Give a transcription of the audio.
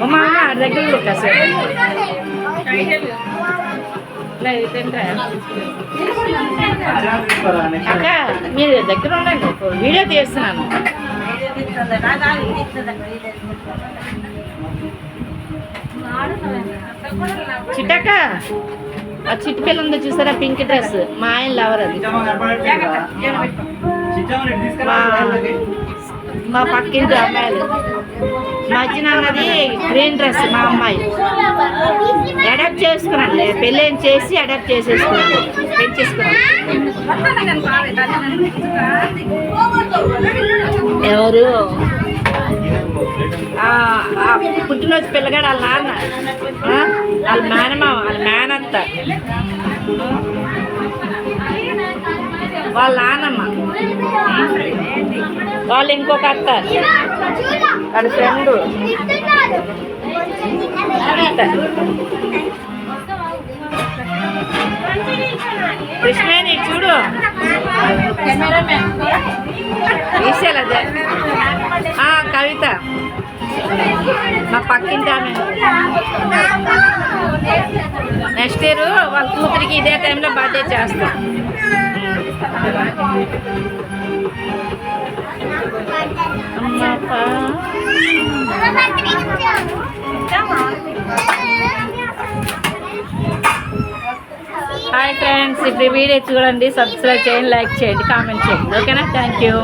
అమ్మ దగ్గర కాసేపు అక్క మీరు దగ్గర ఉండండి వీడియో తీస్తున్నాను. చిట్టక్క ఆ చిట్టుపిల్ల ఉందో చూసారా పింక్ డ్రెస్ మా ఆయన లవర్ అది. మా పక్కింటి అమ్మాయిలు మధ్యన అన్నది గ్రీన్ డ్రెస్ మా అమ్మాయి అడాప్ట్ చేసుకున్నాను. పెళ్ళి చేసి అడాప్ట్ చేసేసుకున్నాను పెంచేసుకున్నాను. ఎవరు పుట్టినరోజు పిల్లగాడు వాళ్ళ నాన్న వాళ్ళ మేనమామ వాళ్ళ మేనత్త వాళ్ళ నాన్నమ్మ వాళ్ళు ఇంకొక అత్త వాడి ఫ్రెండ్ కృష్ణని చూడు ఈశాల కవిత మా పక్కింటి ఆమె. నెక్స్ట్ ఇయర్ వాళ్ళ కూతురికి ఇదే టైంలో బర్త్డే చేస్తాం. హాయ్ ఫ్రెండ్స్, ఇప్పుడు వీడియో చూడండి, సబ్స్క్రైబ్ చేయండి, లైక్ చేయండి, కామెంట్ చేయండి. ఓకేనా? Thank you.